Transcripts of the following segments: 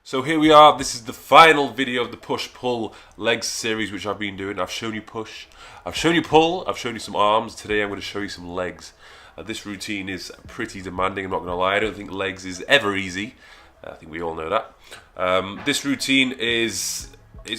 So here we are, this is the final video of the push-pull legs series which I've been doing. I've shown you push, I've shown you pull, I've shown you some arms. Today I'm going to show you some legs. This routine is pretty demanding, I'm not going to lie. I don't think legs is ever easy. I think we all know that. This routine is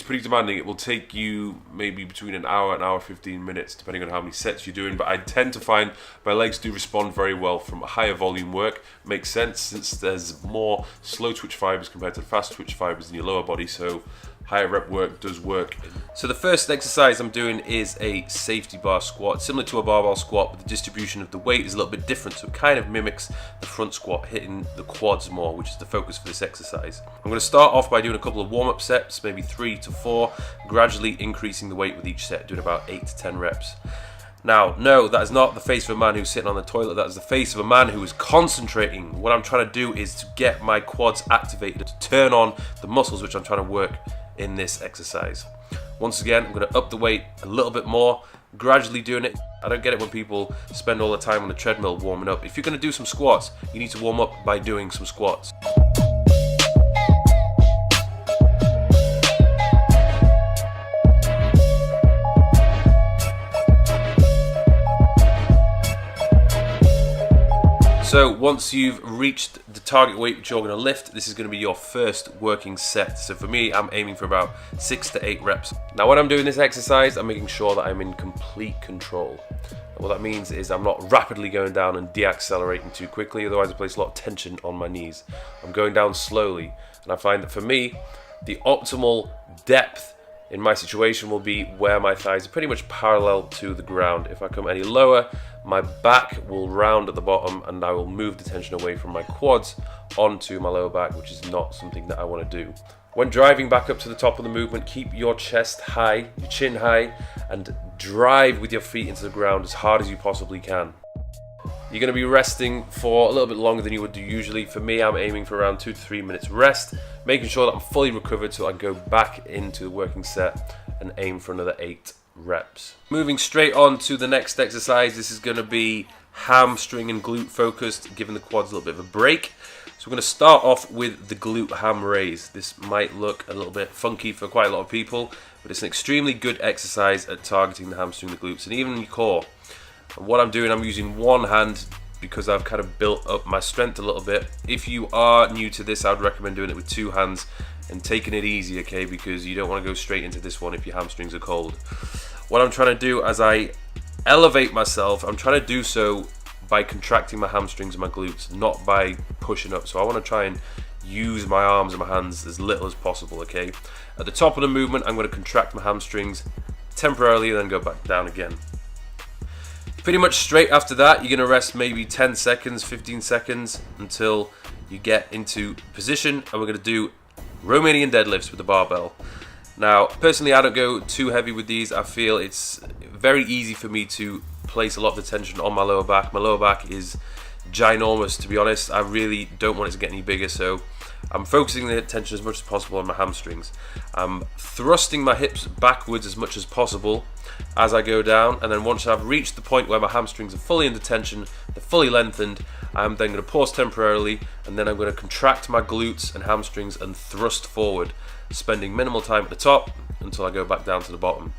pretty demanding. It will take you maybe between an hour 15 minutes, depending on how many sets you're doing. But I tend to find my legs do respond very well from higher volume work. Makes sense since there's more slow twitch fibers compared to fast twitch fibers in your lower body. So higher rep work does work. So the first exercise I'm doing is a safety bar squat, similar to a barbell squat, but the distribution of the weight is a little bit different, so it kind of mimics the front squat, hitting the quads more, which is the focus for this exercise. I'm going to start off by doing a couple of warm-up sets, maybe 3 to 4, gradually increasing the weight with each set, doing about 8 to 10 reps. Now, no, that is not the face of a man who's sitting on the toilet, that is the face of a man who is concentrating. What I'm trying to do is to get my quads activated, to turn on the muscles which I'm trying to work in this exercise. Once again, I'm going to up the weight a little bit more, gradually doing it. I don't get it when people spend all the time on the treadmill warming up. If you're going to do some squats, you need to warm up by doing some squats. So once you've reached the target weight which you're going to lift, this is going to be your first working set. So for me, I'm aiming for about 6 to 8 reps. Now when I'm doing this exercise, I'm making sure that I'm in complete control. And what that means is I'm not rapidly going down and deaccelerating too quickly, otherwise I place a lot of tension on my knees. I'm going down slowly, and I find that for me, the optimal depth in my situation will be where my thighs are pretty much parallel to the ground. If I come any lower, my back will round at the bottom and I will move the tension away from my quads onto my lower back, which is not something that I want to do. When driving back up to the top of the movement, keep your chest high, your chin high, and drive with your feet into the ground as hard as you possibly can. You're going to be resting for a little bit longer than you would do usually. For me, I'm aiming for around 2 to 3 minutes rest, making sure that I'm fully recovered so I can go back into the working set and aim for another 8 reps. Moving straight on to the next exercise, this is going to be hamstring and glute focused, giving the quads a little bit of a break. So we're going to start off with the glute ham raise. This might look a little bit funky for quite a lot of people, but it's an extremely good exercise at targeting the hamstring, the glutes, and even your core. And what I'm doing, I'm using one hand because I've kind of built up my strength a little bit. If you are new to this, I would recommend doing it with 2 hands and taking it easy, okay, because you don't want to go straight into this one if your hamstrings are cold. What I'm trying to do as I elevate myself, I'm trying to do so by contracting my hamstrings and my glutes, not by pushing up. So I want to try and use my arms and my hands as little as possible, okay? At the top of the movement, I'm going to contract my hamstrings temporarily and then go back down again. Pretty much straight after that, you're going to rest maybe 10 seconds, 15 seconds until you get into position, and we're going to do Romanian deadlifts with the barbell. Now, personally, I don't go too heavy with these. I feel it's very easy for me to place a lot of the tension on my lower back. My lower back is ginormous, to be honest. I really don't want it to get any bigger, so I'm focusing the tension as much as possible on my hamstrings. I'm thrusting my hips backwards as much as possible as I go down, and then once I've reached the point where my hamstrings are fully under tension, they're fully lengthened, I'm then going to pause temporarily, and then I'm going to contract my glutes and hamstrings and thrust forward, spending minimal time at the top until I go back down to the bottom.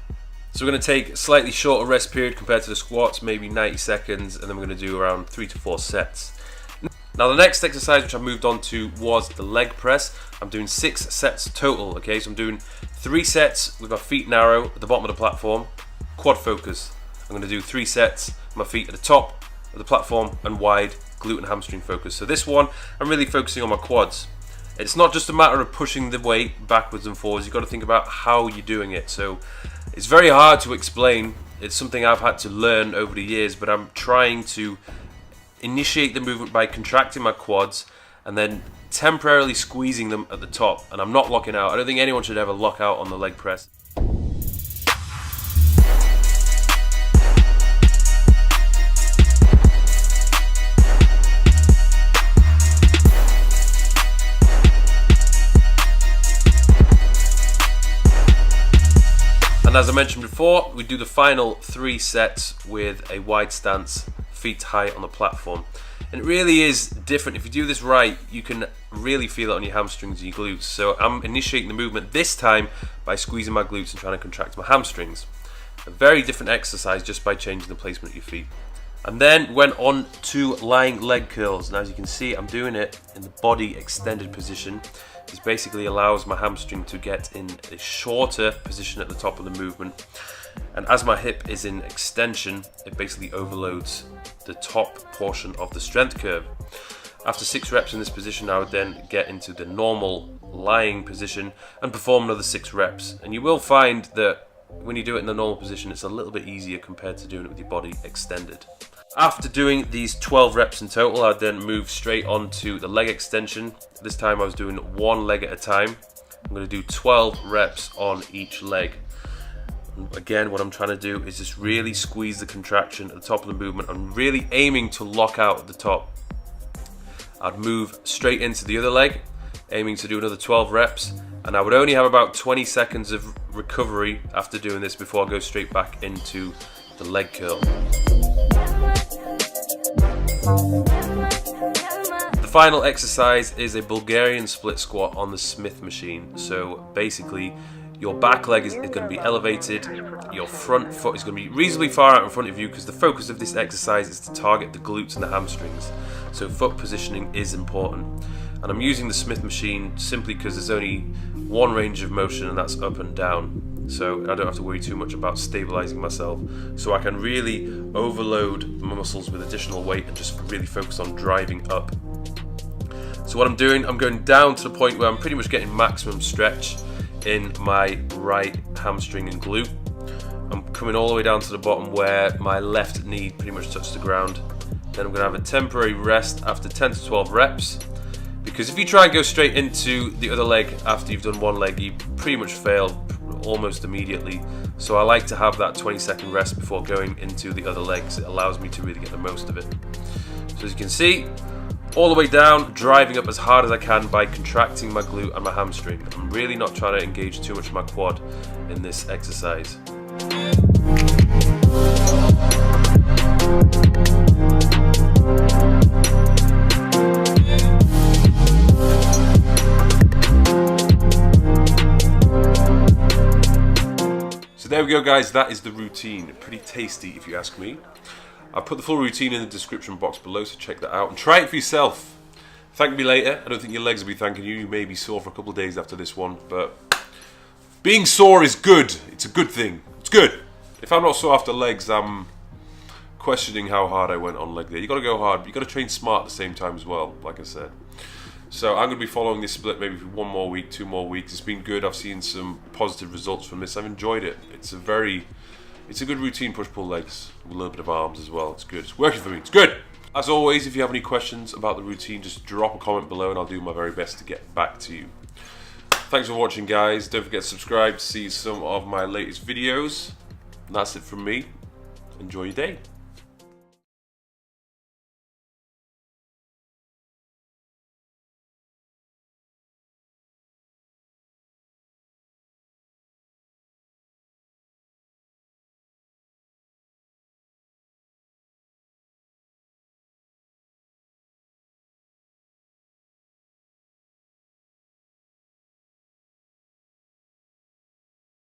So we're going to take a slightly shorter rest period compared to the squats, maybe 90 seconds, and then we're going to do around 3 to 4 sets. Now the next exercise which I moved on to was the leg press. I'm doing 6 sets total, okay? So I'm doing 3 sets with my feet narrow at the bottom of the platform, quad focus. I'm going to do 3 sets, my feet at the top of the platform and wide, glute and hamstring focus. So this one, I'm really focusing on my quads. It's not just a matter of pushing the weight backwards and forwards, you've got to think about how you're doing it. So it's very hard to explain. It's something I've had to learn over the years, but I'm trying to initiate the movement by contracting my quads and then temporarily squeezing them at the top, and I'm not locking out. I don't think anyone should ever lock out on the leg press. And as I mentioned before, we do the final 3 sets with a wide stance, feet high on the platform. And it really is different. If you do this right, you can really feel it on your hamstrings and your glutes. So I'm initiating the movement this time by squeezing my glutes and trying to contract my hamstrings. A very different exercise just by changing the placement of your feet. And then went on to lying leg curls. And as you can see, I'm doing it in the body extended position. This basically allows my hamstring to get in a shorter position at the top of the movement. And as my hip is in extension, it basically overloads the top portion of the strength curve. After 6 reps in this position, I would then get into the normal lying position and perform another 6 reps. And you will find that when you do it in the normal position, it's a little bit easier compared to doing it with your body extended. After doing these 12 reps in total, I'd then move straight on to the leg extension. This time I was doing 1 leg at a time. I'm going to do 12 reps on each leg. Again, what I'm trying to do is just really squeeze the contraction at the top of the movement. I'm really aiming to lock out at the top. I'd move straight into the other leg, aiming to do another 12 reps, and I would only have about 20 seconds of recovery after doing this before I go straight back into the leg curl. The final exercise is a Bulgarian split squat on the Smith machine. So basically, your back leg is going to be elevated, your front foot is going to be reasonably far out in front of you because the focus of this exercise is to target the glutes and the hamstrings. So foot positioning is important. And I'm using the Smith machine simply because there's only one range of motion, and that's up and down. So I don't have to worry too much about stabilizing myself. So I can really overload my muscles with additional weight and just really focus on driving up. So what I'm doing, I'm going down to the point where I'm pretty much getting maximum stretch in my right hamstring and glute. I'm coming all the way down to the bottom where my left knee pretty much touches the ground. Then I'm going to have a temporary rest after 10 to 12 reps, because if you try and go straight into the other leg after you've done one leg, you pretty much fail almost immediately. So I like to have that 20-second rest before going into the other legs. It allows me to really get the most of it. So as you can see, all the way down, driving up as hard as I can by contracting my glute and my hamstring. I'm really not trying to engage too much of my quad in this exercise. So there we go, guys, that is the routine. Pretty tasty if you ask me. I'll put the full routine in the description box below, so check that out and try it for yourself. Thank me later. I don't think your legs will be thanking you. You may be sore for a couple of days after this one, but being sore is good. It's a good thing. It's good. If I'm not sore after legs, I'm questioning how hard I went on leg day. You got to go hard, but you got to train smart at the same time as well, like I said. So I'm going to be following this split maybe for 1 more week, 2 more weeks. It's been good. I've seen some positive results from this. I've enjoyed it. It's a good routine, push-pull legs with a little bit of arms as well. It's good. It's working for me. It's good. As always, if you have any questions about the routine, just drop a comment below and I'll do my very best to get back to you. Thanks for watching, guys. Don't forget to subscribe to see some of my latest videos. And that's it from me. Enjoy your day.